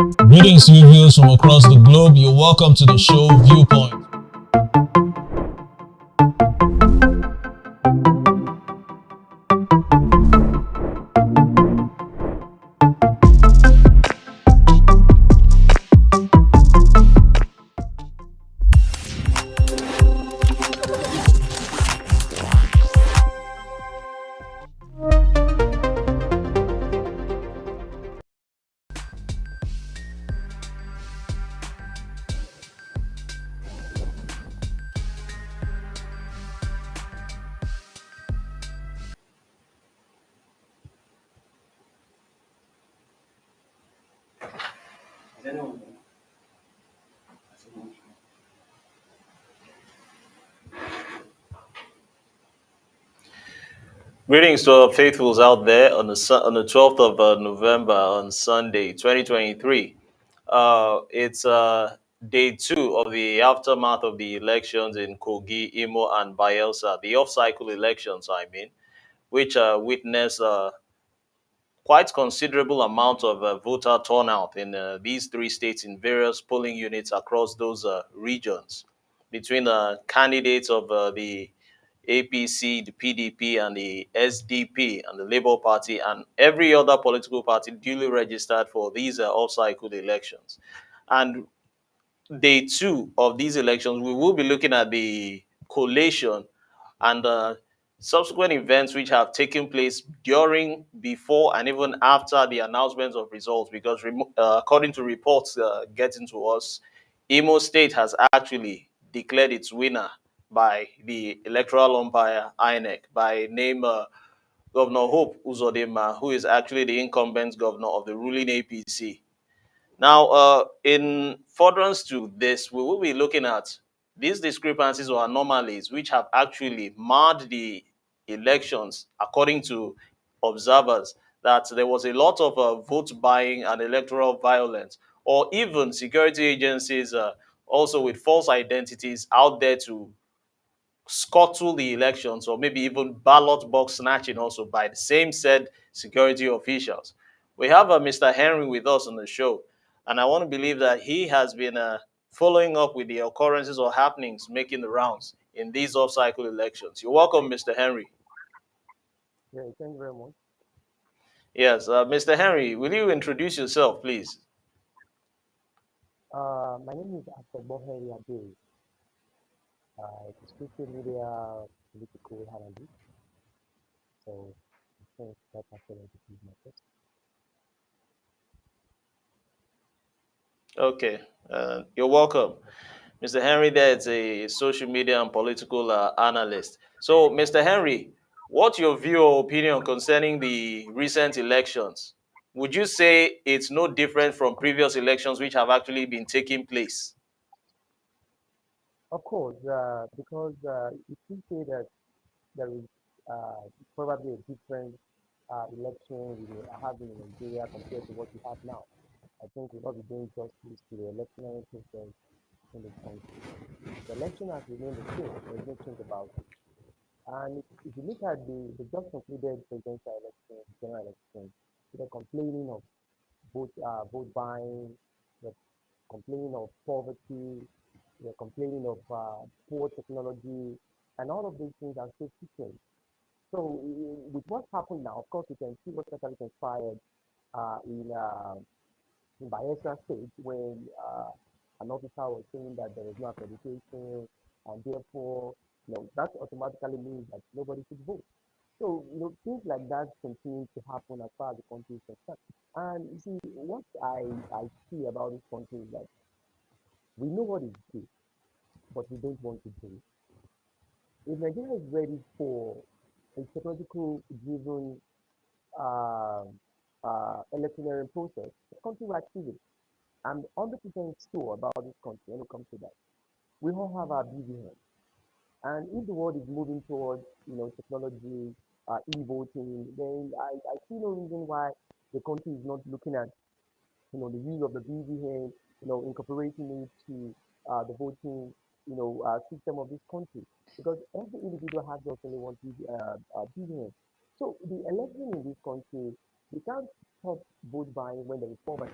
Greetings to you viewers from across the globe. You're welcome to the show Viewpoint. Greetings to our faithfuls out there on the 12th of November on Sunday, 2023. It's day two of the aftermath of the elections in Kogi, Imo, and Bayelsa, the off-cycle elections, I mean, which witnessed quite considerable amount of voter turnout in these three states in various polling units across those regions between the candidates of the APC, the PDP, and the SDP, and the Labour Party, and every other political party duly registered for these off-cycle elections. And day two of these elections, we will be looking at the collation and subsequent events which have taken place during, before, and even after the announcement of results. Because according to reports getting to us, Imo State has actually declared its winner by the electoral umpire INEC by name Governor Hope Uzodinma, who is actually the incumbent governor of the ruling APC. Now, in furtherance to this, we will be looking at these discrepancies or anomalies which have actually marred the elections, according to observers, that there was a lot of vote buying and electoral violence, or even security agencies also with false identities out there to scuttle the elections, or maybe even ballot box snatching also by the same said security officials. We have Mr. Henry with us on the show, and I want to believe that he has been following up with the occurrences or happenings making the rounds in these off-cycle elections. You're welcome, Mr. Henry. Yeah, thank you very much. Yes, Mr. Henry, will you introduce yourself, please? My name is Boheri Ade. It's a social media political analyst. So I think that actually is my first. Okay, you're welcome. Mr. Henry there is a social media and political analyst. So, Mr. Henry, what's your view or opinion concerning the recent elections? Would you say it's no different from previous elections which have actually been taking place? Of course, because if you say that there is probably a different election we were having in Nigeria compared to what we have now, I think we'll not be doing justice to the electoral process in this country. The election has remained the same. There's no change about it. And if you look at the just concluded presidential election, general election, they're complaining of vote buying, they're complaining of poverty, they're complaining of poor technology, and all of these things are so frequent. So with what happened now, of course, we can see what actually transpired uh, in, uh, in Bayelsa State when an officer was saying that there was no accreditation, and therefore, that automatically means that nobody should vote. So, things like that continue to happen as far as the country is concerned. And you see, what I see about this country is that we know what is good, but we don't want to do it. If Nigeria is ready for a technological driven uh, electoral process, the country will achieve it. I'm 100% sure about this country when it comes to that. We all have our busy hands. And if the world is moving towards, technology, e-voting, then I see no reason why the country is not looking at, the use of the BVN, incorporating it to the voting, system of this country. Because every individual has just only one BVN. So the election in this country, we can't stop vote buying when there is poverty.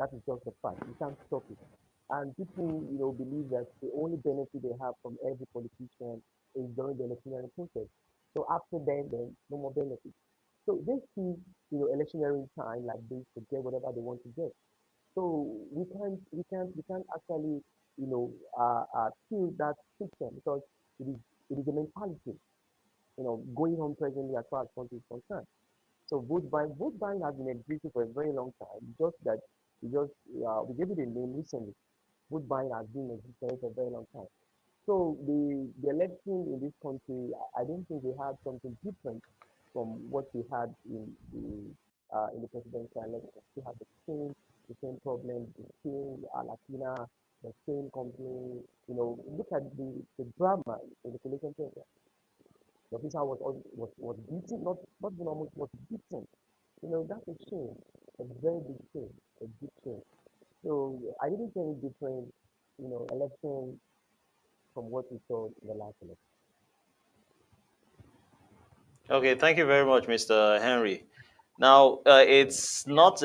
That is just a fact. You can't stop it. And people, believe that the only benefit they have from every politician is during the electionary process. So after then no more benefit. So they see, electionary time like this to get whatever they want to get. So we can't actually, kill that system because it is it is a mentality, going on presently as far as country is concerned. So vote buying has been existing for a very long time. Just that we gave it a name recently. Vote buying has been existing for a very long time. So the election in this country, I don't think they had something different from what we had in the presidential election. We had the same problem, the same Latina, the same complaint. Look at the drama in the collection center. The officer was beaten, not even almost was beaten. That's a shame, a very big shame, a big shame. So I didn't see any different, election from what we saw in the last election. Okay, thank you very much, Mr. Henry. Now, Yeah. it's not,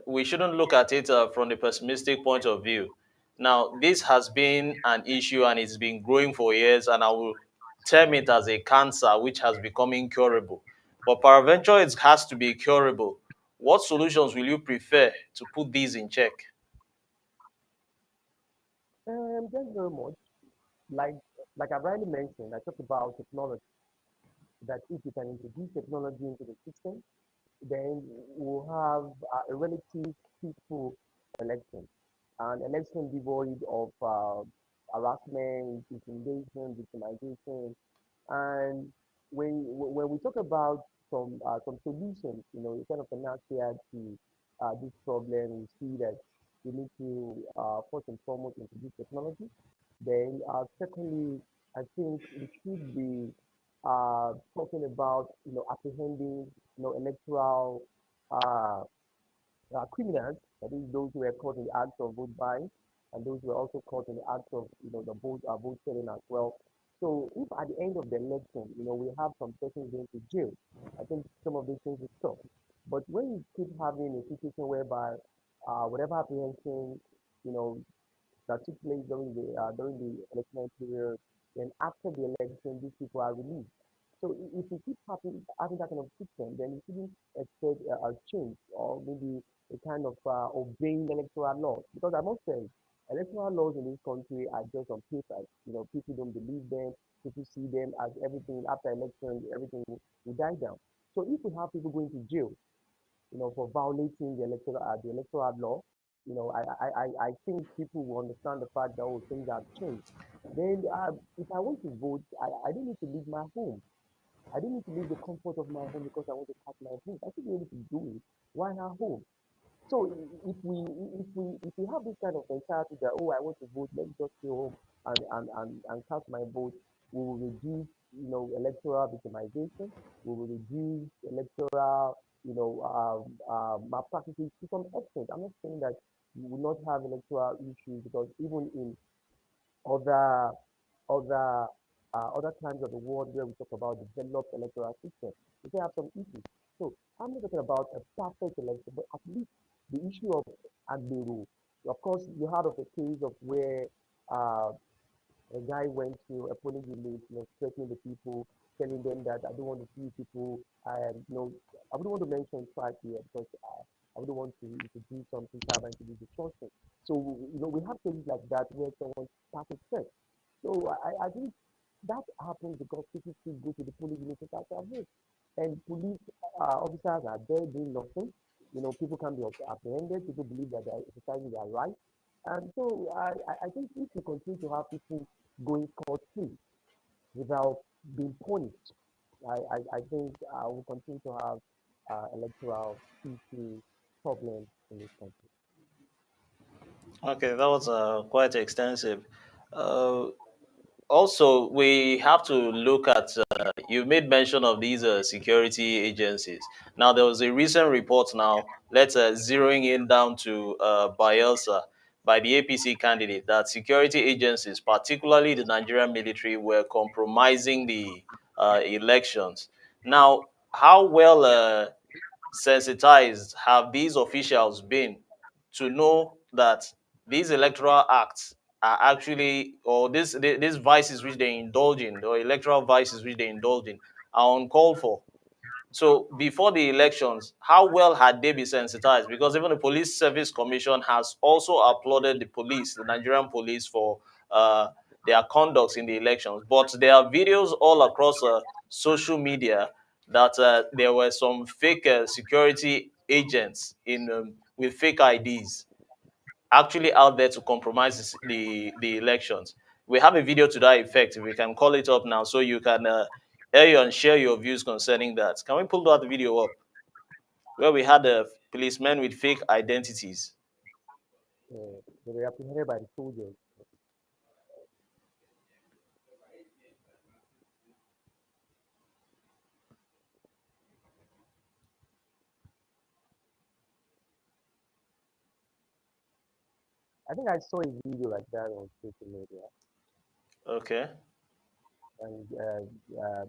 we shouldn't look at it from the pessimistic point of view. Now, this has been an issue and it's been growing for years, and I will term it as a cancer which has become incurable. But peradventure, it has to be curable. What solutions will you prefer to put these in check? Thank you very much. Like like I've already mentioned, I talked about technology. That if you can introduce technology into the system, then we'll have a relative peaceful election. An election devoid of harassment, intimidation, victimization. And when we talk about some solutions, kind of an answer to this problem, we see that we need to first and foremost introduce technology. Then secondly, I think we should be talking about apprehending electoral uh, criminals, that is those who were caught in the act of vote buying, and those who were also caught in the act of vote selling as well. So if at the end of the election, we have some persons going to jail, I think some of these things will stop. But when you keep having a situation whereby whatever apprehension, you know, that took place during the election period. Then after the election, these people are released. So if we keep having that kind of system, then we shouldn't expect a change or maybe a kind of obeying electoral laws. Because I must say, electoral laws in this country are just on paper. People don't believe them. People see them as everything after election, everything will die down. So if we have people going to jail, for violating the electoral law. I think people will understand the fact that things have changed. Then, if I want to vote, I don't need to leave my home. I don't need to leave the comfort of my home because I want to cast my vote. I should be able to do it while at home. So if we have this kind of mentality that I want to vote, let me just stay home and cast my vote, we will reduce electoral victimization. We will reduce electoral malpractices to some extent. I'm not saying that we will not have electoral issues because even in other other other times of the world where we talk about developed electoral system, we still have some issues. So I'm not talking about a perfect election, but at least the issue of Agbero. Of course, you heard of a case of where uh, a guy went to a polling unit, threatening the people, telling them that I don't want to see people. I wouldn't want to mention tribe here because I wouldn't want to do something to do destruction. So we have cases like that where someone started threat. So I think that happens because people still go to the police unit to start their vote. And police officers are there doing nothing. People can be apprehended. People believe that they are exercising their right. And so I think if we continue to have people going scot-free without being punished, I think we'll continue to have electoral issue problems in this country. Okay, that was quite extensive. Uh, Also, we have to look at, you made mention of these security agencies. Now, there was a recent report now, let's zeroing in down to Bayelsa by the APC candidate that security agencies, particularly the Nigerian military, were compromising the elections. Now, how well sensitized have these officials been to know that these electoral acts are actually, or these vices which they indulge in, or electoral vices which they indulge in, are uncalled for. So before the elections, how well had they been sensitized? Because even the Police Service Commission has also applauded the police, the Nigerian police, for uh, their conducts in the elections. But there are videos all across social media that there were some fake security agents in with fake IDs actually out there to compromise the elections. We have a video to that effect. If we can call it up now, so you can air and share your views concerning that. Can we pull that video up where we had policemen with fake identities? They were apprehended by the soldiers. I think I saw a video like that on social media, Okay. and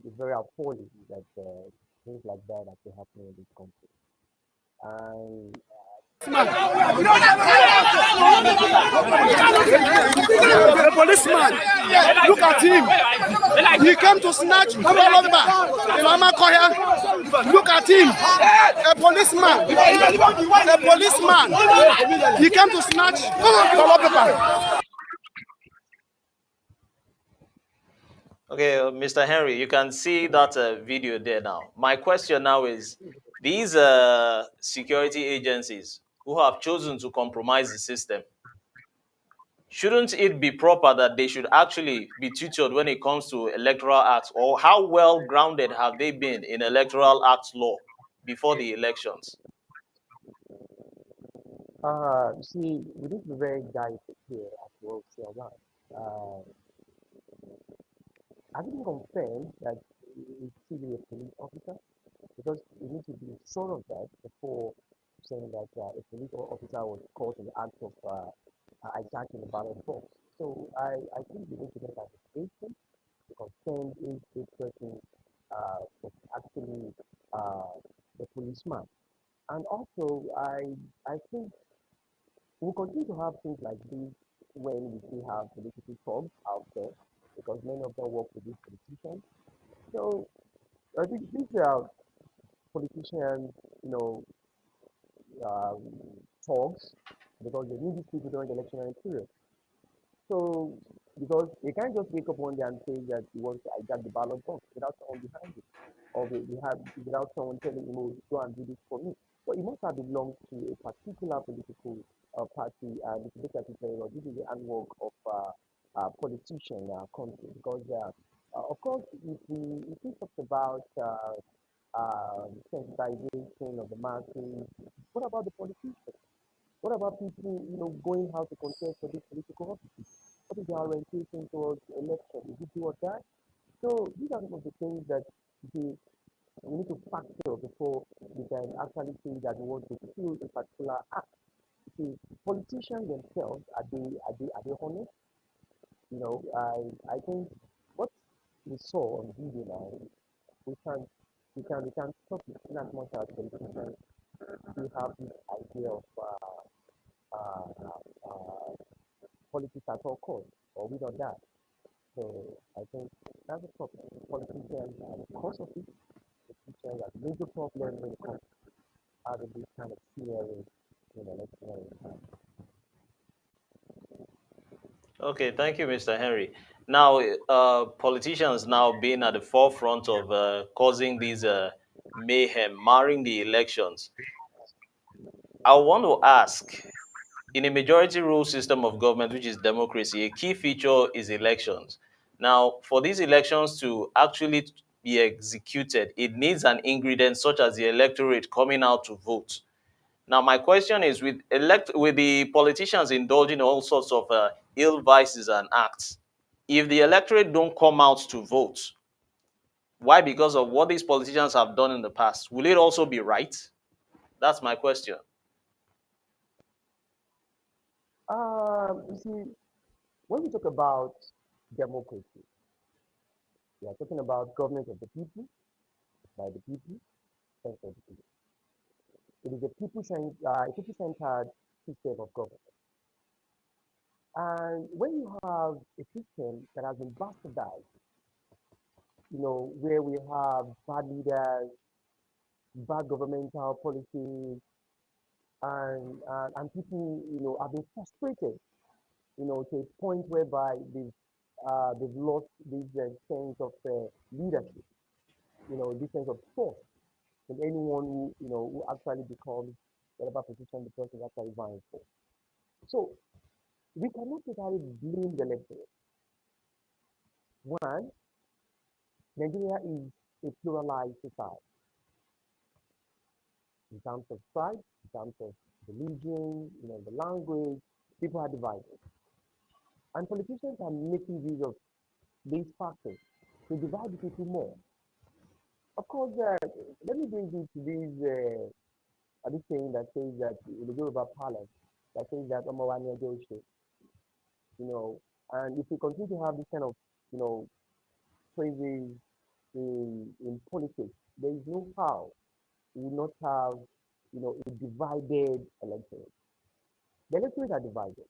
it's very appalling that things like that actually happen in this country. And A policeman. Look at him. He came to snatch Olomba. Ilama Koya. Look at him. A policeman. A policeman. He came to snatch Olomba. Okay, Mr. Henry, you can see that video there now. My question now is, these security agencies who have chosen to compromise the system, shouldn't it be proper that they should actually be tutored when it comes to electoral acts, or how well grounded have they been in electoral acts law before the elections? you see, we need to be very guided here as well, say around. I didn't confirm that it's still a police officer because we need to be sure of that before saying that a police officer was caught in the act of hijacking the ballot box. So I think we need to make an investigation to confirm if this person was actually the policeman. And also, I think we'll continue to have things like this when we still have political thugs out there because many of them work with these politicians. So I think these are politicians, you know, um, thugs because they need these people during the election period. So, because they can't just wake up one day and say that he wants to hijack the ballot box without someone behind it, or we have without someone telling him, "Oh, go and do this for me." But it must have belonged to a particular political party, and if you look at it very well, this is the handwork of politician in our country. Because, of course, if we talk about sensitization of the masses, what about the politicians? What about people, going out to contest for this political office? What is their orientation towards election? Is it do or die? So these are some of the things that we need to factor before we can actually say that we want to kill a particular act. See, politicians themselves are they honest? I think what we saw on video now, we can we can stop it in as much as politicians we have this idea of uh, uh, politics at all costs, or we don't die. So I think that's a problem. Politicians are the cause of it. Politicians are the major problem when it comes to having this kind of fearing in electoral time. Okay, thank you, Mr. Henry. Now, politicians now being at the forefront of causing these mayhem, marring the elections. I want to ask, in a majority rule system of government, which is democracy, a key feature is elections. Now, for these elections to actually be executed, it needs an ingredient such as the electorate coming out to vote. Now, my question is, with the politicians indulging all sorts of ill vices and acts, if the electorate don't come out to vote, why? Because of what these politicians have done in the past. Will it also be right? That's my question. You see, when we talk about democracy, we are talking about government of the people, by the people, and for the people. It is a people-centered system of government. And when you have a system that has been bastardized, where we have bad leaders, bad governmental policies, and people, have been frustrated, to a point whereby they've lost this sense of leadership, this sense of trust in anyone who actually becomes whatever position the person is actually vying for. So we cannot totally blame the electorate. One, Nigeria is a pluralized society in terms of tribe, in terms of religion, the language. People are divided, and politicians are making use of these factors to divide the people more. Of course, let me bring you to this saying that says that in the Yoruba palace that says that Omawani Joshi, and if we continue to have this kind of you know phrases in politics, there is no how we will not have a divided electorate. The electorates are divided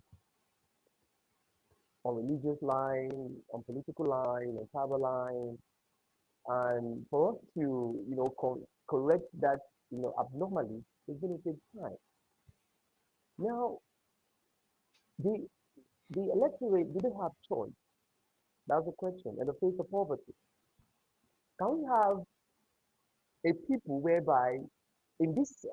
on religious line, on political line, on tribal line, and for us to correct that abnormally, it's going to take time. Now, the the electorate didn't have choice. That's the question. In the face of poverty, can we have a people whereby in this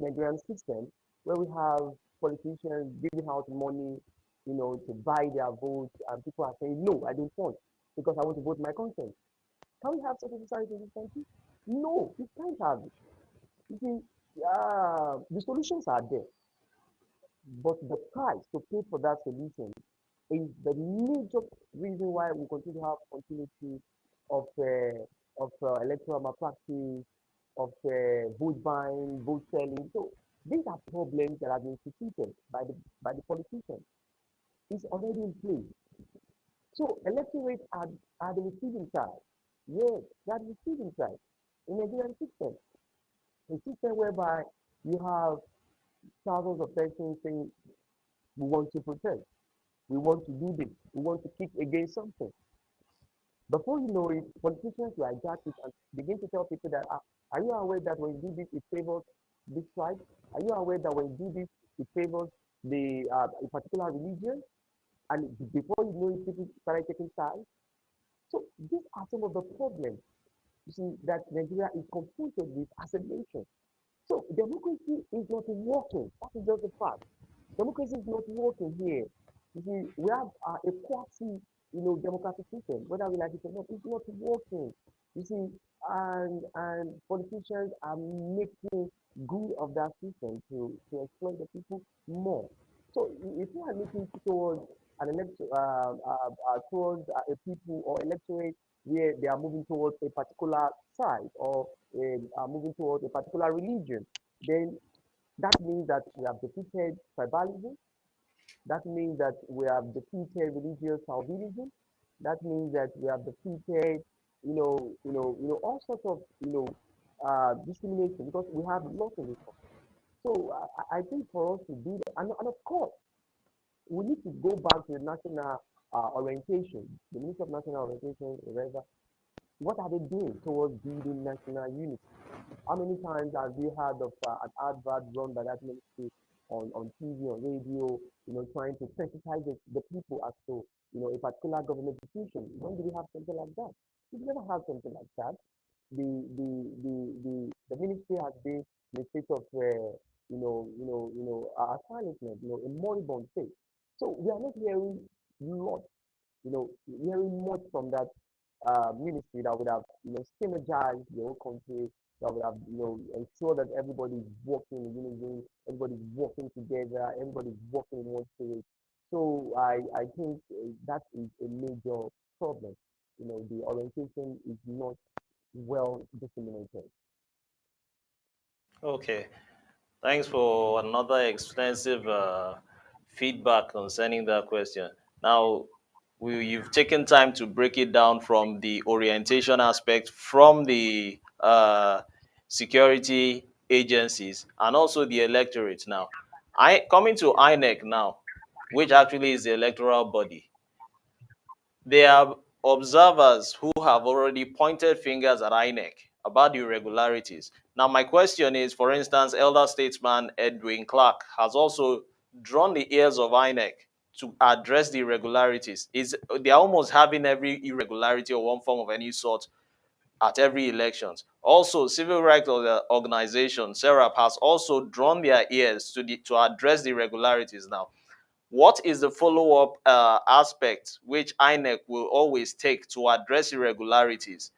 Nigerian system where we have politicians giving out money, to buy their votes, and people are saying, no, I don't want because I want to vote my conscience. Can we have such a society in this country? No, we can't have it. You see, the solutions are there, but the price to pay for that solution is the major reason why we continue to have continuity of electoral malpractice, of vote buying, vote selling. So these are problems that have been instituted by the politicians. It's already in place. So electorate are the receiving side. Yes, they are the receiving side in the Nigerian system. A system whereby you have thousands of persons saying, we want to protest, we want to do this, we want to kick against something. Before you know it, politicians will hijack it and begin to tell people that, are you aware that when you do this, it favors this tribe? Are you aware that when you do this, it favors a particular religion? And before you know it, people started taking sides. So these are some of the problems you see that Nigeria is confronted with as a nation. So democracy is not working. That is just the fact. Democracy is not working here. You see, we have a quasi, democratic system, whether we like it or not. It's not working. You see, and politicians are making good of that system to exploit the people more. So if we are looking towards an election, towards a people or electorate where they are moving towards a particular side or are moving towards a particular religion, then that means that we have defeated tribalism. That means that we have defeated religious salvinism. That means that we have defeated, all sorts of, discrimination because we have lots of it. So I think for us to do that, and of course, we need to go back to the national orientation, the Ministry of National Orientation, whatever. What are they doing towards building national unity? How many times have you heard of an advert run by that ministry on TV, on radio, trying to sensitize the people as to, a particular government institution? When do we have something like that? We've never had something like that. The ministry has been in a state of, silentment, a moribund state. So we are not hearing lot, hearing much from that ministry that would have, synergized the whole country, that would have, ensure that everybody is working in unison, everybody is working together, everybody is working in one spirit. So I think that is a major problem. The orientation is not well disseminated. Okay. Thanks for another extensive feedback concerning that question. Now, you've taken time to break it down from the orientation aspect, from the security agencies, and also the electorate now. I coming to INEC now, which actually is the electoral body. There are observers who have already pointed fingers at INEC about the irregularities. Now, my question is, for instance, elder statesman Edwin Clark has also drawn the ears of INEC to address the irregularities. They're almost having every irregularity or one form of any sort at every elections. Also, civil rights organization SERAP has also drawn their ears to address the irregularities now. What is the follow-up aspect which INEC will always take to address irregularities?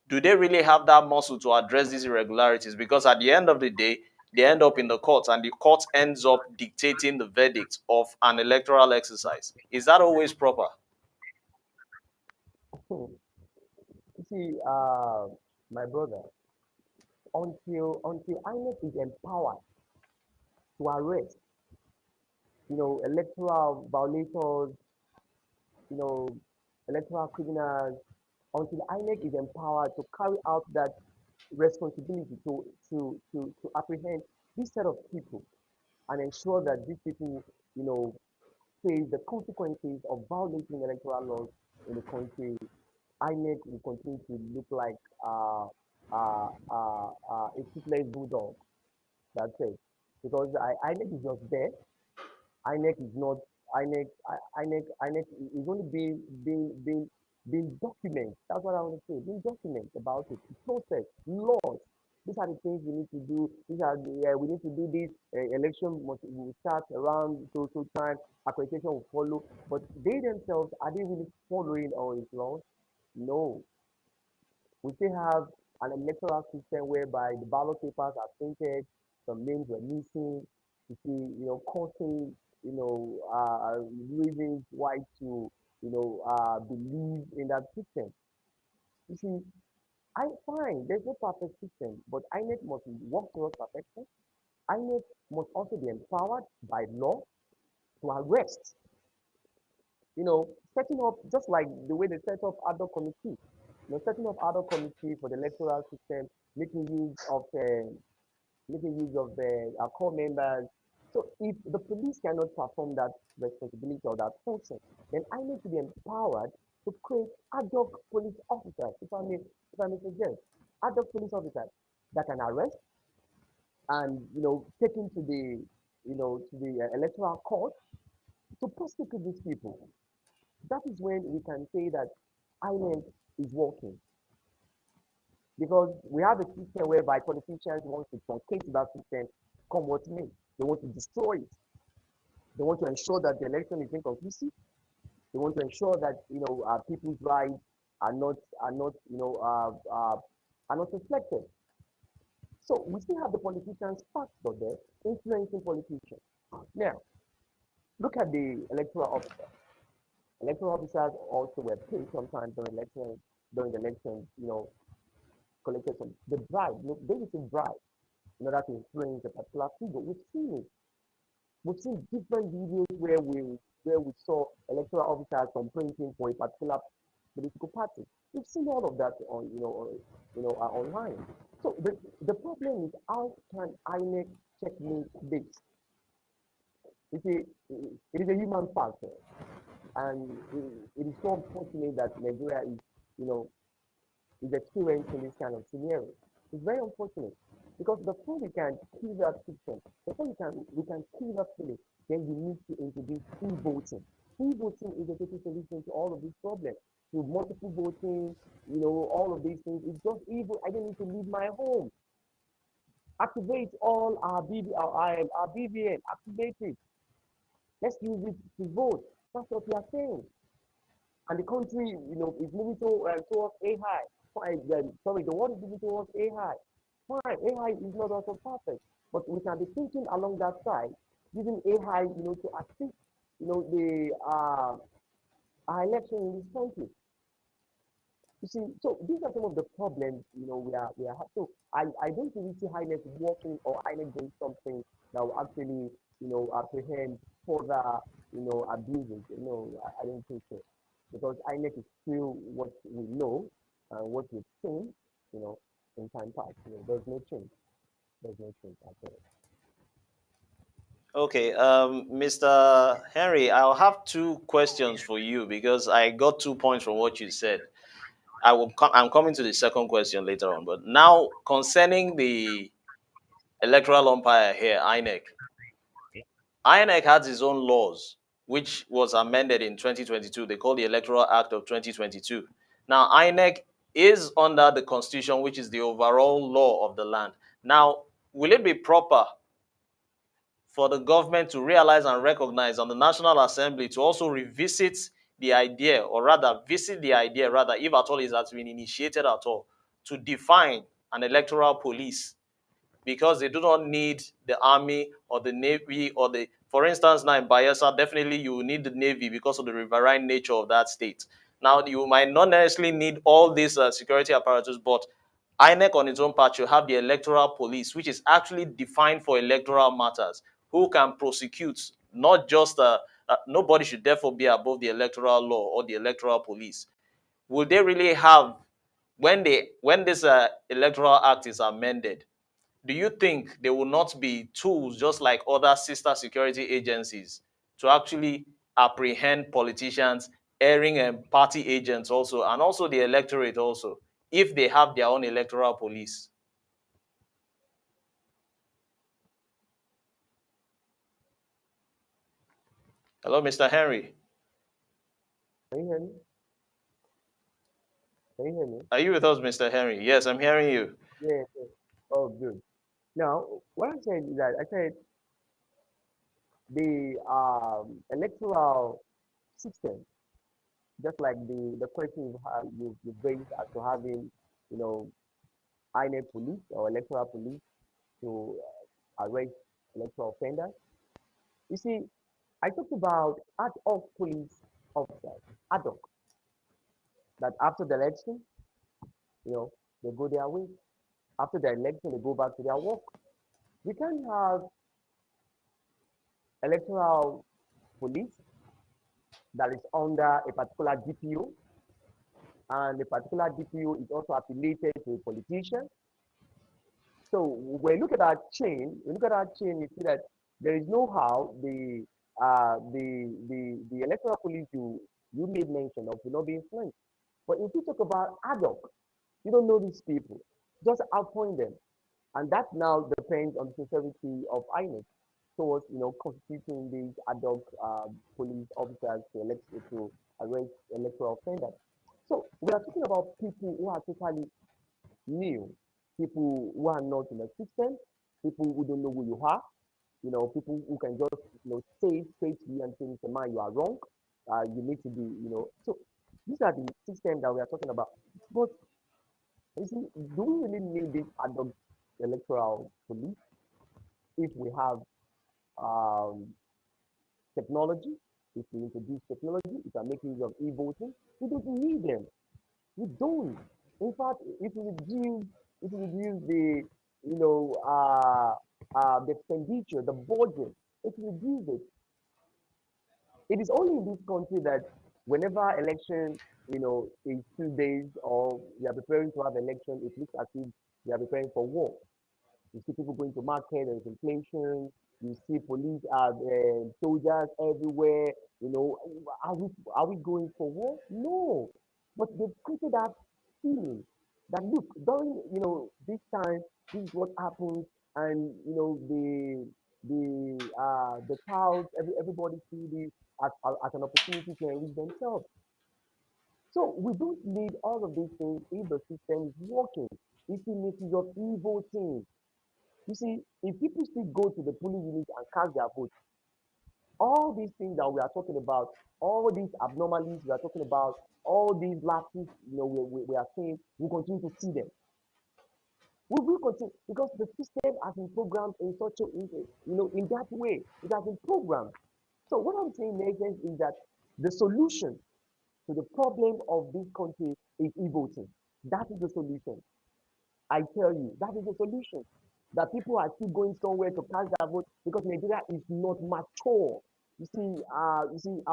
Do they really have that muscle to address these irregularities? Because at the end of the day, they end up in the courts, and the court ends up dictating the verdict of an electoral exercise. Is that always proper? You see, my brother, until INEC is empowered to arrest, electoral violators, you know, electoral criminals, until INEC is empowered to carry out that responsibility to apprehend this set of people and ensure that these people, you know, face the consequences of violating electoral laws in the country. INEC will continue to look like a toothless bulldog. That's it. Because INEC is just there. INEC is not INEC. INEC is only being documented. That's what I want to say. Being documented about it. The process, laws. These are the things we need to do. These are we need to do this. Election will start around so time. Accreditation will follow. But they themselves, are they really following all its laws? No. We still have an electoral system whereby the ballot papers are printed, some names were missing. You see, causing, reasons why to, believe in that system. You see, I find there's no perfect system, but INEC must work towards perfection. INEC must also be empowered by law to arrest, setting up just like the way they set up ad hoc committee, setting up ad hoc committee for the electoral system, making use of our core members. So if the police cannot perform that responsibility or that function, then I need to be empowered to create ad hoc police officers, if I may suggest, ad hoc police officers that can arrest and take into the electoral court to prosecute these people. That is when we can say that INEC is working. Because we have a system whereby politicians want to truncate that system, come what may. They want to destroy it. They want to ensure that the election is inconclusive. They want to ensure that people's rights are not are not reflected. So we still have the politicians factor there, influencing politicians. Now, look at the electoral officers. Electoral officers also were paid sometimes during the elections, collected some the bribe. They receive bribe in order to influence a particular figure. We've seen it. We've seen different videos where we saw electoral officers campaigning for a particular political party. We've seen all of that online. So the problem is, how can INEC checkmate this? You see, it is a human factor, and it is so unfortunate that Nigeria is experiencing this kind of scenario. It's very unfortunate because before we can kill that system, before we can kill that feeling, then we need to introduce free voting. Free voting is a total solution to all of these problems. To multiple voting, all of these things. It's just evil. I don't need to leave my home. Activate all our BVN. Activate it. Let's use it to vote. That's what we are saying. And the country, is moving towards AI. Fine, sorry, the world is moving towards AI. Fine, AI is not also perfect, but we can be thinking along that side, using AI, to assist, the our election in this country. You see, so these are some of the problems, we are so I don't really see Highness working or Highness doing something that will actually, apprehend further, abuses. I don't think so. Because INEC is still what we know and what we've seen, in time past. There's no change. There's no change at all. Okay, Mr. Henry, I'll have two questions for you because I got 2 points from what you said. I'm coming to the second question later on, but now concerning the electoral umpire here, INEC. INEC has its own laws, which was amended in 2022. They call the Electoral Act of 2022. Now, INEC is under the Constitution, which is the overall law of the land. Now, will it be proper for the government to realize and recognize on the National Assembly to also revisit the idea, or rather, visit the idea, rather, if at all it has been initiated at all, to define an electoral police because they do not need the army or the navy or the, for instance, now in Bayelsa, definitely you will need the navy because of the riverine nature of that state. Now, you might not necessarily need all these security apparatus, but INEC on its own part should have the electoral police, which is actually defined for electoral matters, who can prosecute, not just, nobody should therefore be above the electoral law or the electoral police. Will they really have, when this electoral act is amended, do you think there will not be tools just like other sister security agencies to actually apprehend politicians, airing and party agents also, and also the electorate also, if they have their own electoral police? Hello, Mr. Henry. Can you hear me? Can you hear me? Are you with us, Mr. Henry? Yes, I'm hearing you. Yeah, yeah. Oh, good. Now, what I said is that I said the electoral system, just like the question you raised as to having, you know, INEC police or electoral police to arrest electoral offenders. You see, I talked about ad hoc police officers, ad hoc, that after the election, you know, they go their way. After the election, they go back to their work. We can have electoral police that is under a particular DPO, and the particular DPO is also affiliated to a politician. So when you look at that chain, you see that there is no how the electoral police you made mention of will not be influenced. But if you talk about ad hoc, you don't know these people. Just appoint them. And that now depends on the sincerity of INEC towards, constituting these ad hoc police officers to arrest electoral offenders. So we are talking about people who are totally new, people who are not in the system, people who don't know who you are, people who can just, say straight to you and say, Mr. Man, you are wrong. You need to be, So these are the systems that we are talking about. But you see, do we really need this ad hoc electoral police if we have um, technology? If we introduce technology, if we make use of e-voting, we don't need them. We don't. In fact, if we reduce the, the expenditure, the budget, if we reduce it, it is only in this country that whenever election, is 2 days or we are preparing to have election, it looks as if we are preparing for war. You see people going to market, there's inflation. You see police, soldiers everywhere. You know, are we going for war? No, but they've created that feeling that look during this time, this is what happens, and the child, everybody see this as an opportunity to enrich themselves. So we don't need all of these things if the system is working. If we make use of e-voting, you see, if people still go to the polling unit and cast their vote, all these things that we are talking about, all these abnormalities we are talking about, all these lapses, we are seeing, we continue to see them. We will continue because the system has been programmed in such a, in that way. It has been programmed. So what I'm saying in essence is that the solution to the problem of this country is e-voting. That is the solution. I tell you, that is the solution. That people are still going somewhere to cast their vote because Nigeria is not mature. You see, our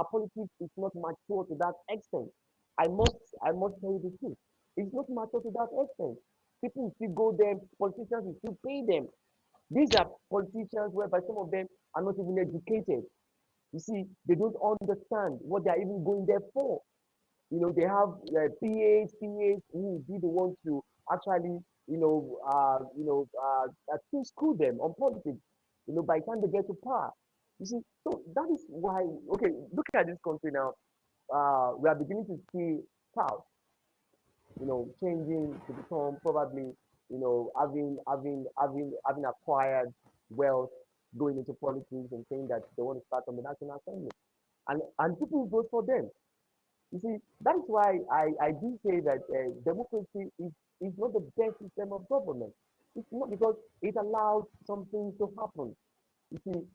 politics is not mature to that extent. I must tell you the truth. It's not mature to that extent. People still go there, politicians will still pay them. These are politicians whereby some of them are not even educated. You see, they don't understand what they are even going there for. They have PAs who will be the ones to actually, to school them on politics, by the time they get to power. You see, so that is why, okay, looking at this country now, we are beginning to see South, changing to become probably, having acquired wealth, going into politics and saying that they want to start on the National Assembly. And people vote for them. You see, that is why I do say that democracy is not the best system of government. It's not because it allows something to happen. You see,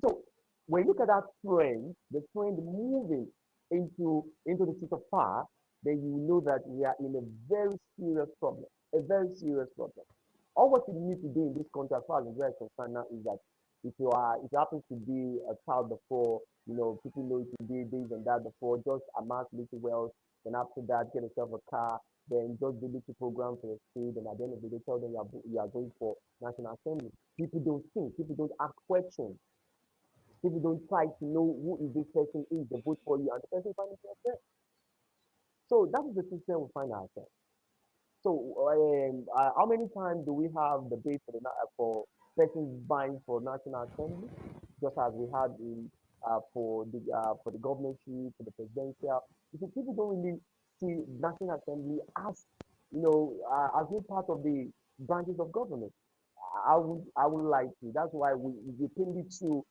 so when you look at that trend, the trend moving into the seat of power, then you know that we are in a very serious problem, a very serious problem. All what you need to do in this country, as far as Nigeria is concerned now, is that if you happen to be a child before, people know you to be this and that before, just amass little wealth, then after that, get yourself a car, then just do little program for your state, and at the end of the day, tell them you are going for National Assembly. People don't think, people don't ask questions. People don't try to know who is this person is. They vote for you, and the person finds himself there. So that is the system we find ourselves. So how many times do we have debate for persons vying for National Assembly, just as we had for the governorship, for the presidential? You see, people don't really see National Assembly as as being part of the branches of government. I would like to. That's why we pay little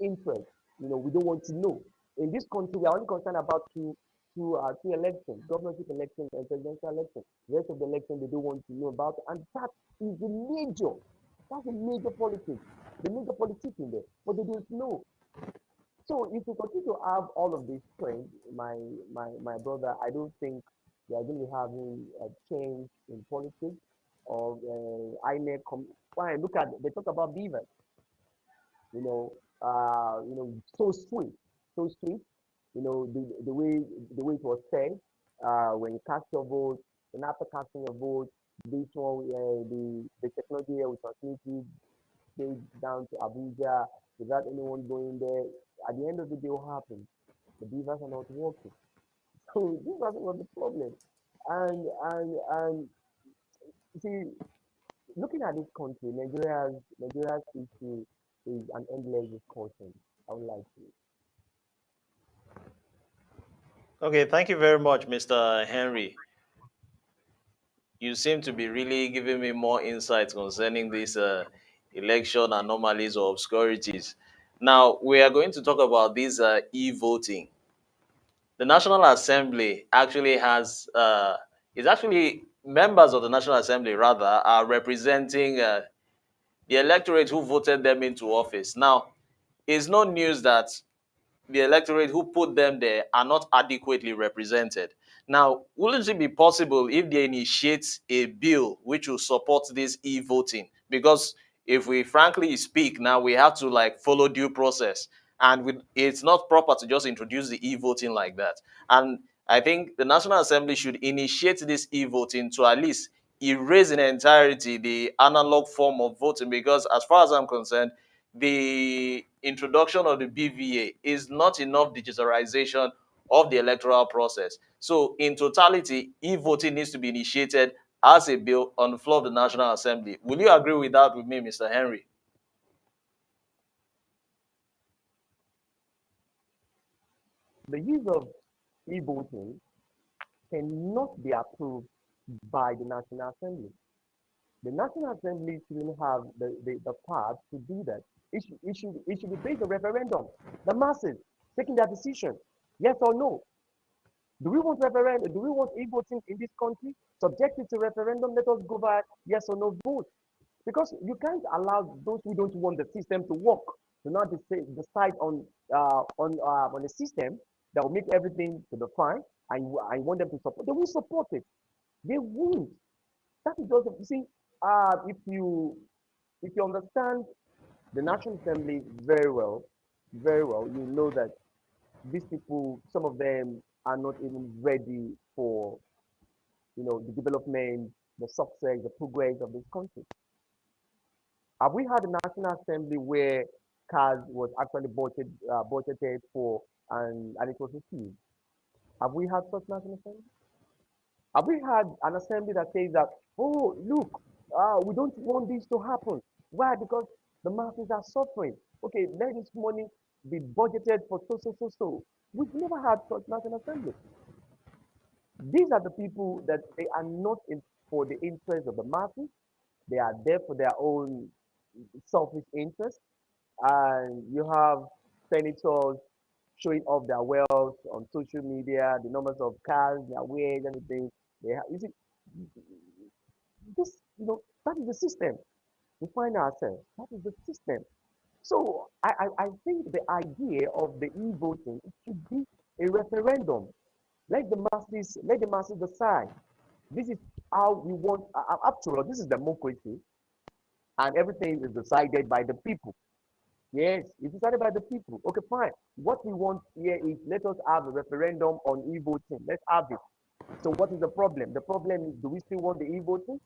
interest. We don't want to know. In this country, we are only concerned about two elections, governorship election and presidential election. The rest of the election they don't want to know about, and that is the major. That's the major politics, the major politics in there. But they don't know. So if we continue to have all of these trends, my brother, I don't think we are going to be having a change in politics or INEC. Fine, look at they talk about beavers, you know, so sweet, so sweet. The way it was said, when you cast your vote, and after casting your vote, this one, the technology here will transmit you straight down to Abuja without anyone going there. At the end of the day, what happens? The beavers are not working. So this was the problem. And you see, looking at this country, Nigeria's issue is an endless discussion. I would like to. Okay, thank you very much, Mr. Henry. You seem to be really giving me more insights concerning these election anomalies or obscurities. Now, we are going to talk about this e-voting. The National Assembly actually is actually members of the National Assembly, rather, are representing the electorate who voted them into office. Now, it's no news that the electorate who put them there are not adequately represented. Now, wouldn't it be possible if they initiate a bill which will support this e-voting? Because if we frankly speak, now we have to like follow due process, and it's not proper to just introduce the e-voting like that. And I think the National Assembly should initiate this e-voting to at least erase in entirety the analog form of voting, because as far as I'm concerned, the introduction of the BVA is not enough digitalization of the electoral process. So, in totality, e-voting needs to be initiated as a bill on the floor of the National Assembly. Will you agree with that with me, Mr. Henry? The use of e-voting cannot be approved by the National Assembly. The National Assembly shouldn't have the power to do that. It should be based on referendum. The masses taking their decision, yes or no. Do we want referendum? Do we want e-voting in this country? Subject it to referendum. Let us go by yes or no vote. Because you can't allow those who don't want the system to work to not decide on a system that will make everything to be fine. I want them to support. They will support it. They won't. That is just you see. If you understand the National Assembly very well, you know that these people, some of them are not even ready for the development, the success, the progress of this country. Have we had a National Assembly where cars was actually budgeted for and it was refused? Have we had such National Assembly? Have we had an assembly that says that, oh, look, we don't want this to happen? Why? Because the masses are suffering. Okay, let this money be budgeted for so, so, so, so. We've never had such National Assembly. These are the people that they are not in for the interest of the masses. They are there for their own selfish interest. And you have senators showing off their wealth on social media, the numbers of cars, their ways, everything. You see, this, that is the system we find ourselves. That is the system. So I think the idea of the e-voting, it should be a referendum. Let the masses decide. This is how we want, after all, this is democracy, and everything is decided by the people. Yes, it's decided by the people. Okay, fine. What we want here is let us have a referendum on e-voting. Let's have it. So what is the problem? The problem is, do we still want the e-voting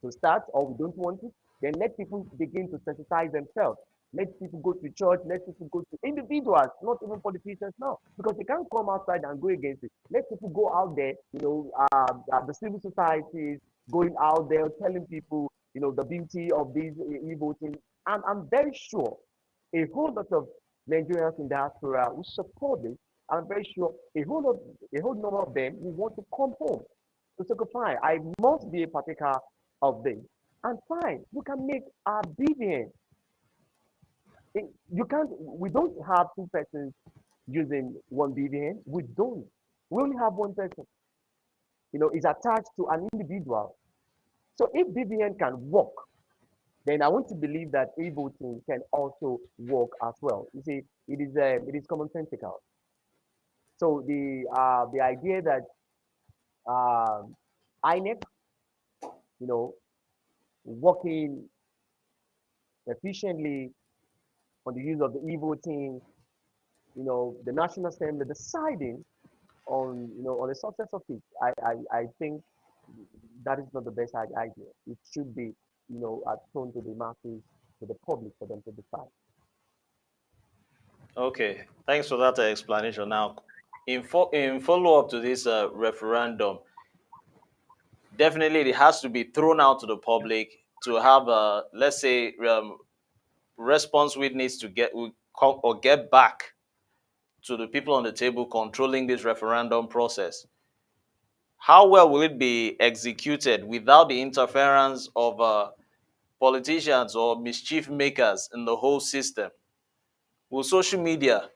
to start, or we don't want it? Then let people begin to sensitize themselves. Let people go to church. Let people go to individuals, not even politicians now, because they can't come outside and go against it. Let people go out there, the civil societies going out there telling people, the beauty of these e-voting. And I'm very sure a whole lot of Nigerians in diaspora will support this. I'm very sure a whole number of them will want to come home to say, "Okay, fine, I must be a partaker of this." And fine, you can make our BVN. You can't, we don't have two persons using one BVN. We don't. We only have one person, is attached to an individual. So if BVN can work, then I want to believe that e-voting can also work as well. You see, it is commonsensical. So the idea that INEC, you know, working efficiently on the use of the e-voting, the National Assembly deciding on the success of it, I think that is not the best idea. It should be, thrown to the masses, to the public for them to decide. Okay, thanks for that explanation. Now, in follow up to this referendum, definitely it has to be thrown out to the public to have a, let's say, response which needs to get back to the people on the table controlling this referendum process. How well will it be executed without the interference of politicians or mischief makers in the whole system? Will social media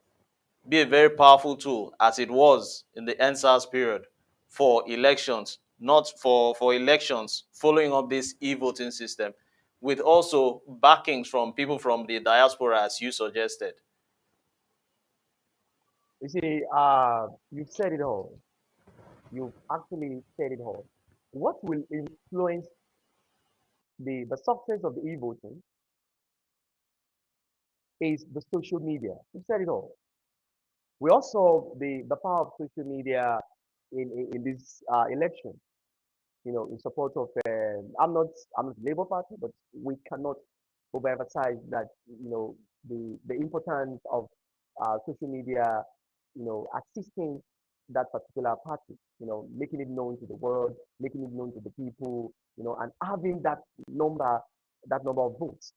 be a very powerful tool as it was in the NSAS period for elections, not for elections following up this e-voting system, with also backings from people from the diaspora, as you suggested? You see, you've said it all. You've actually said it all. What will influence the success of the e-voting is the social media. You've said it all. We also the power of social media in this election. In support of I'm not Labour Party, but we cannot overemphasize that the importance of social media, assisting that particular party, making it known to the world, making it known to the people, and having that number of votes.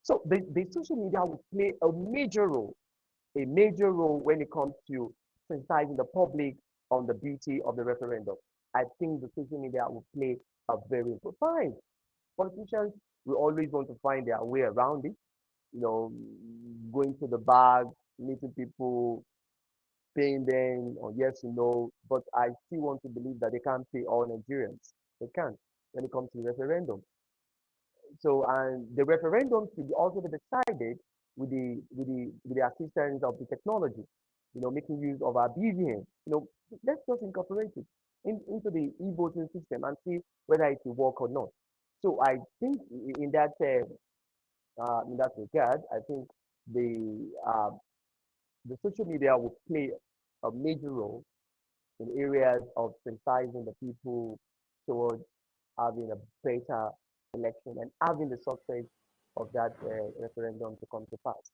So the social media will play a major role when it comes to sensitizing the public on the beauty of the referendum. I think the social media will play a very important. Fine, politicians will always want to find their way around it. You know, going to the bar, meeting people, paying them or yes or no. But I still want to believe that they can't pay all Nigerians. They can't when it comes to the referendum. So, and the referendum should also be decided with the assistance of the technology, making use of our BVN. Let's just incorporate it into the e-voting system and see whether it will work or not. So I think in that regard, I think the uh, the social media will play a major role in areas of sensitizing the people towards having a better election and having the success of that referendum to come to pass.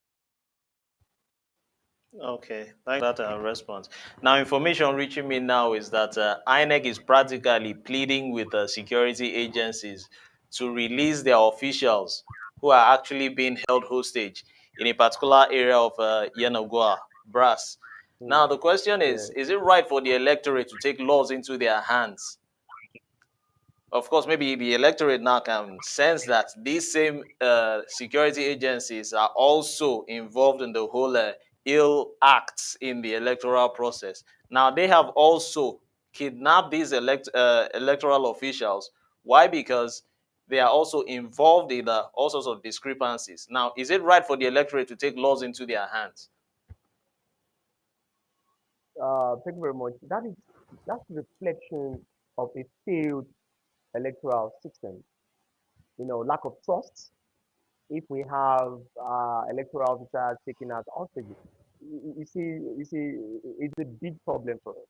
Okay, thank you for that response. Now, information reaching me now is that INEC is practically pleading with security agencies to release their officials who are actually being held hostage in a particular area of Yenagoa, Brass. Mm, Now, the question yeah. is it right for the electorate to take laws into their hands? Of course, maybe the electorate now can sense that these same security agencies are also involved in the whole ill acts in the electoral process. Now, they have also kidnapped these electoral officials. Why? Because they are also involved in all sorts of discrepancies. Now, is it right for the electorate to take laws into their hands? Thank you very much. That's a reflection of a failed electoral system. Lack of trust. If we have electoral officers taken as hostages, you see, it's a big problem for us.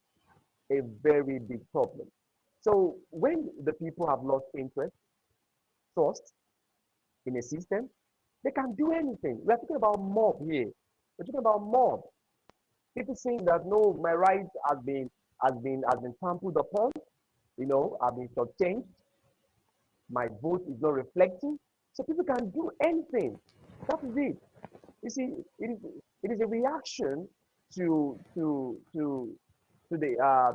A very big problem. So when the people have lost interest, trust in a system, they can do anything. We're talking about mob here. We're talking about mob. People saying that no, my rights has been trampled upon, I've been shortchanged, my vote is not reflecting. So people can do anything. That is it. You see, it is a reaction to to to to the uh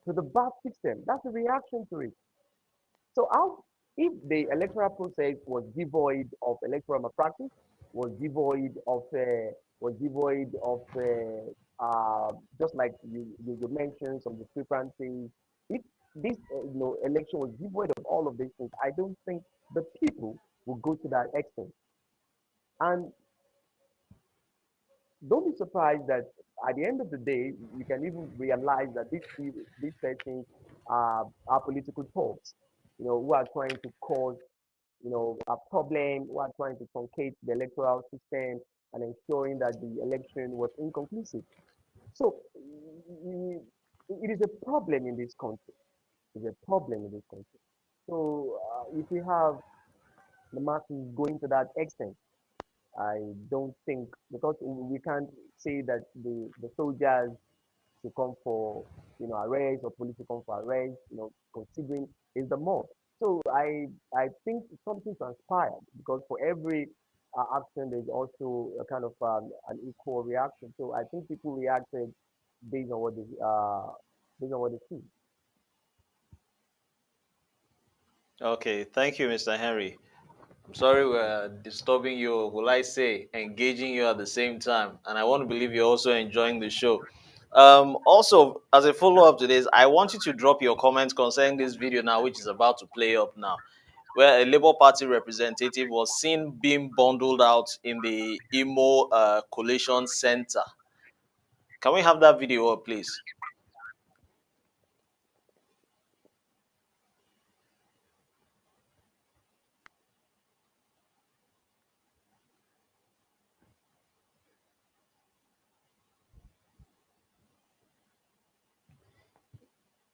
to the bad system. That's a reaction to it. So how if the electoral process was devoid of electoral malpractice, was devoid of was devoid of just like you mentioned some discrepancies, if this election was devoid of all of these things, I don't think the people will go to that extent. And don't be surprised that at the end of the day, you can even realize that these persons are political thugs, who are trying to cause, a problem, who are trying to truncate the electoral system and ensuring that the election was inconclusive. So it is a problem in this country. It's a problem in this country. So if we have the masses going to that extent, I don't think because we can't say that the soldiers to come for arrest or police to come for arrest, considering is the mob. So I think something transpired because for every action there's also a kind of an equal reaction. So I think people reacted based on what they based on what they see. Okay, thank you, Mr. Henry. I'm sorry we're disturbing you, or will I say, engaging you at the same time. And I want to believe you're also enjoying the show. Also, as a follow up to this, I want you to drop your comments concerning this video now, which is about to play up now, where a Labour Party representative was seen being bundled out in the Imo Collation Center. Can we have that video up, please?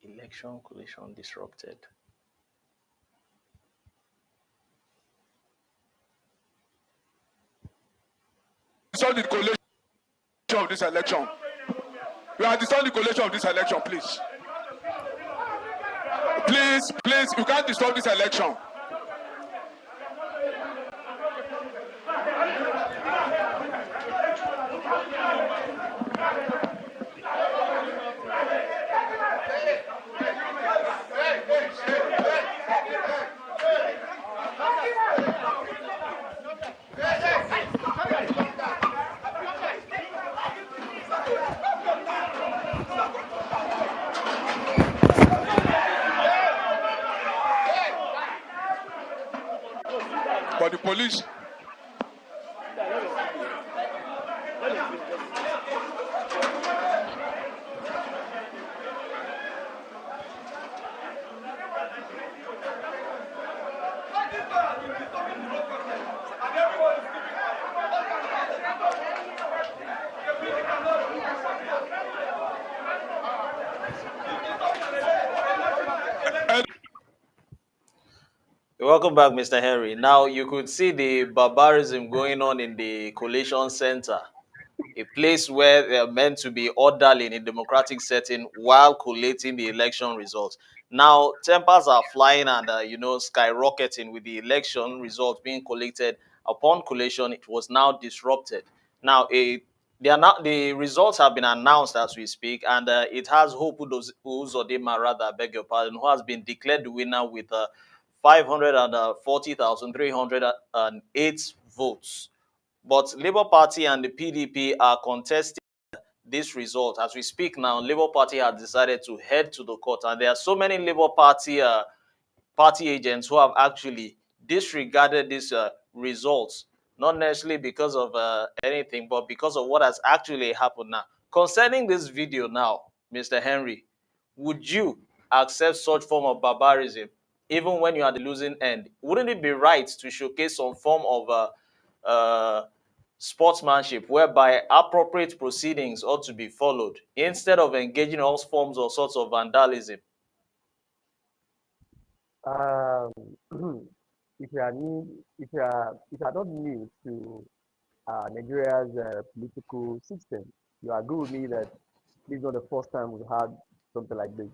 Election collation disrupted. Destroy the collation of this election. We are destroying the collation of this election, please. Please, you can't destroy this election. But the police. Welcome back, Mr. Henry. Now you could see the barbarism going on in the collation center, a place where they are meant to be orderly in a democratic setting while collating the election results. Now tempers are flying and skyrocketing with the election results being collated. Upon collation, it was now disrupted. Now the results have been announced as we speak, and it has Hope Uzodinma, rather, I beg your pardon, who has been declared the winner with 540,308 votes. But Labour Party and the PDP are contesting this result. As we speak now, Labour Party has decided to head to the court, and there are so many Labour Party agents who have actually disregarded these results, not necessarily because of anything, but because of what has actually happened now. Concerning this video now, Mr. Henry, would you accept such form of barbarism even when you are the losing end? Wouldn't it be right to showcase some form of sportsmanship whereby appropriate proceedings ought to be followed instead of engaging in all forms or sorts of vandalism? Um, if you are new, if you are not new to Nigeria's political system, you agree with me that this is not the first time we've had something like this.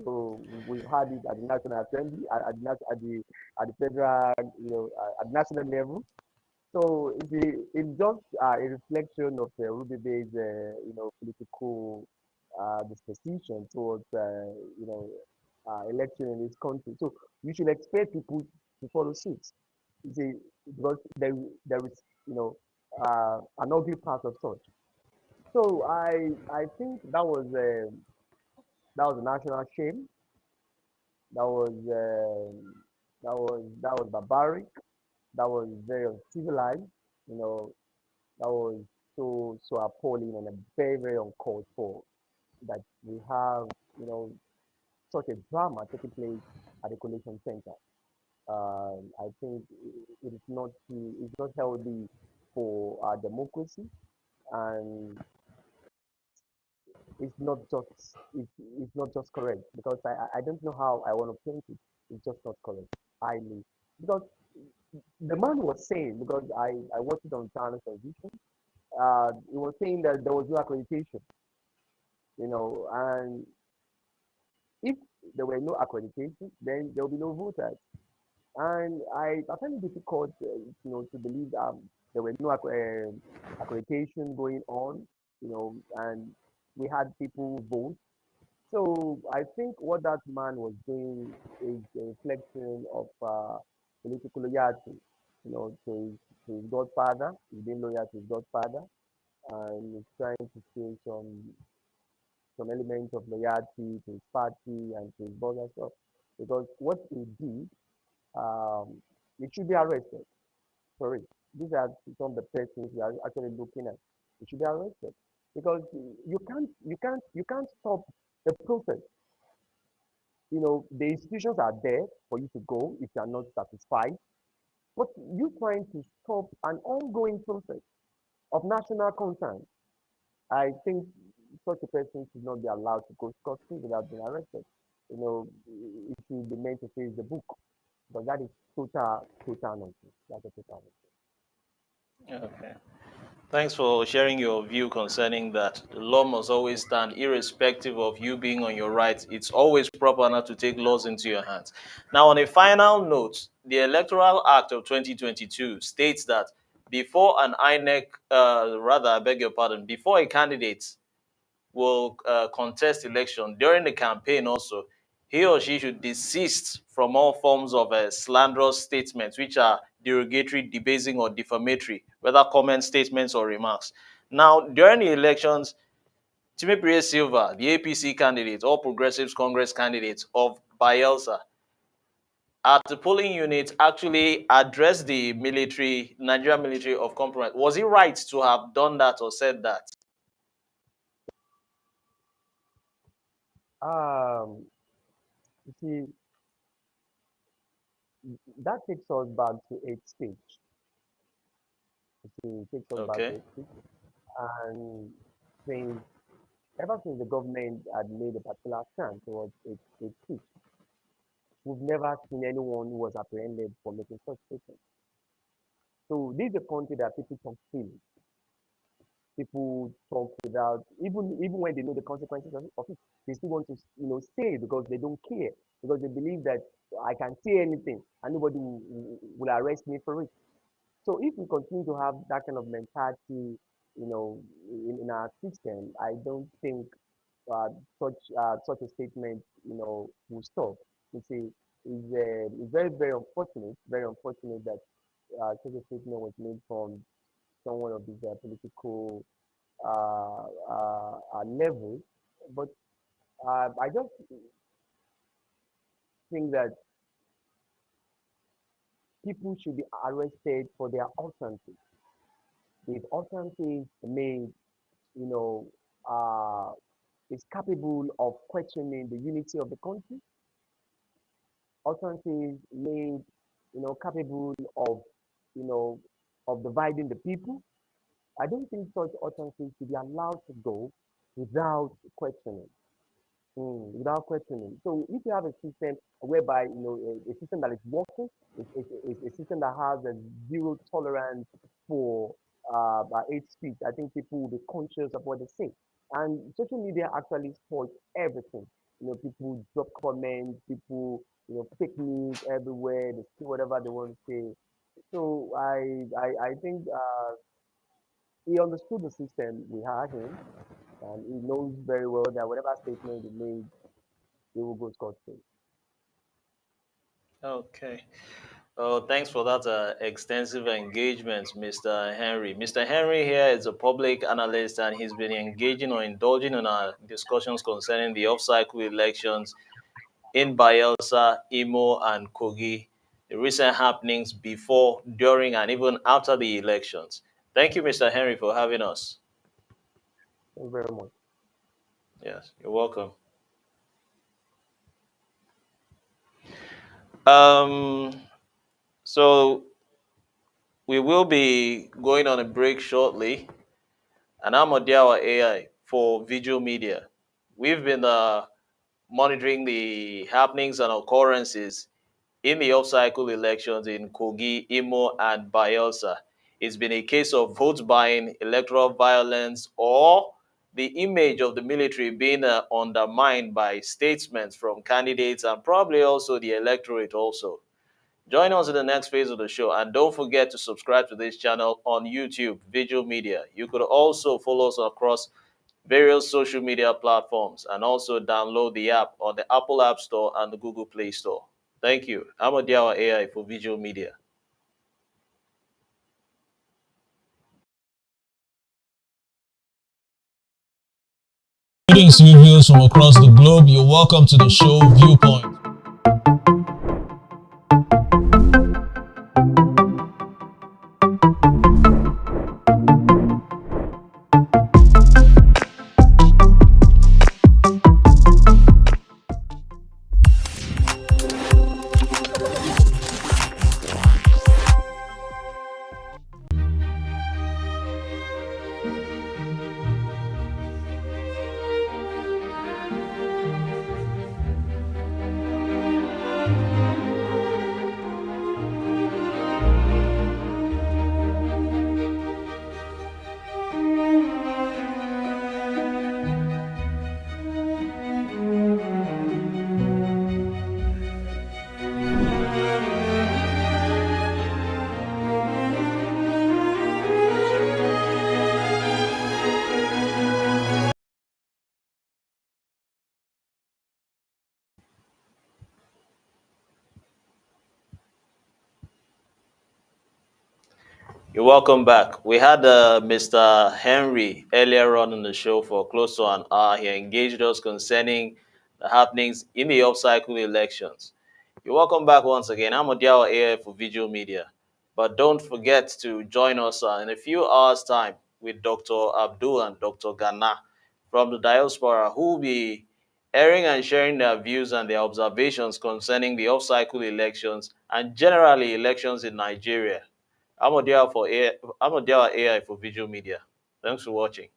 So we've had it at the National Assembly, at the federal, at the national level. So it's just a reflection of Ruby Bay's, political disposition towards, election in this country. So you should expect people to follow suit. You see, because there is, an ugly part of such. So I think that was a national shame. That was that was barbaric. That was very uncivilized. You know, that was so appalling and a very uncalled for that we have such a drama taking place at the collation center. I think it's not healthy for our democracy, and it's not just correct because I don't know how I want to paint it. It's just not correct. Highly because the man was saying, because I watched it on channel television. He was saying that there was no accreditation, and if there were no accreditation, then there will be no voters. And I find it difficult, to believe there were no accreditation going on, and we had people vote. So I think what that man was doing is a reflection of political loyalty, to his godfather. He's been loyal to his godfather, and he's trying to show some element of loyalty to his party and to his boss as well. Because what he did, um, he should be arrested for it. These are some of the persons we are actually looking at. He should be arrested because you can't stop the process. The institutions are there for you to go if you are not satisfied. But you trying to stop an ongoing process of national concern, I think such a person should not be allowed to go scot-free without being arrested. It should be meant to face the book, but that is total nonsense. That's a total Okay. Thanks for sharing your view concerning that. The law must always stand, irrespective of you being on your rights. It's always proper not to take laws into your hands. Now, on a final note, the Electoral Act of 2022 states that before an INEC, rather, I beg your pardon, before a candidate will contest election during the campaign also, he or she should desist from all forms of slanderous statements which are derogatory, debasing, or defamatory, whether comment statements or remarks. Now, during the elections, Timothy Silva, the APC candidate, All Progressives Congress candidate of Bayelsa, at the polling unit actually addressed the military, Nigerian military of compromise. Was he right to have done that or said that? You see, that takes us back to eighth stage. You see, it takes us back to Okay. eighth stage. And since ever since the government had made a particular stand towards its speech, We've never seen anyone who was apprehended for making such statements. So this is a country that people talk freely. People talk without even when they know the consequences of it, they still want to say it because they don't care, because they believe that I can say anything and nobody will arrest me for it. So if we continue to have that kind of mentality, in our system, I don't think uh, such a statement, will stop. It's very, very unfortunate that such a statement was made from someone of this political level. But I just think that people should be arrested for their utterances. If utterances made, you know, uh, is capable of questioning the unity of the country, utterances made, capable of, you know, of dividing the people, I don't think such utterances should be allowed to go without questioning. Without questioning. So if you have a system whereby a system that is working, a system that has a zero tolerance for hate speech, I think people will be conscious of what they say. And social media actually spoils everything. People drop comments, people fake news everywhere. They say whatever they want to say. So I think he understood the system we had him, and he knows very well that whatever statement he made, he will go scot free. Okay. Oh, thanks for that extensive engagement, Mr. Henry. Mr. Henry here is a public analyst and he's been engaging or indulging in our discussions concerning the off-cycle elections in Bayelsa, Imo, and Kogi, the recent happenings before, during, and even after the elections. Thank you, Mr. Henry, for having us. Thank you very much. Yes, you're welcome. Um, so we will be going on a break shortly, and I'm Odiawa AI for Visual Media. We've been monitoring the happenings and occurrences in the off-cycle elections in Kogi, Imo, and Bayelsa. It's been a case of vote buying, electoral violence, or the image of the military being undermined by statements from candidates and probably also the electorate also. Join us in the next phase of the show, and don't forget to subscribe to this channel on YouTube, Visual Media. You could also follow us across various social media platforms and also download the app on the Apple App Store and the Google Play Store. Thank you. I'm Odiawa AI for Visual Media. Greetings, viewers from across the globe. You're welcome to the show Viewpoint. You're welcome back. We had Mr. Henry earlier on in the show for close to an hour. He engaged us concerning the happenings in the off-cycle elections. You're welcome back once again. I'm Odiawa AI for Visual Media. But don't forget to join us in a few hours' time with Dr. Abdul and Dr. Ghana from the diaspora, who will be airing and sharing their views and their observations concerning the off-cycle elections and generally elections in Nigeria. I'm Odiawa AI for Visual Media. Thanks for watching.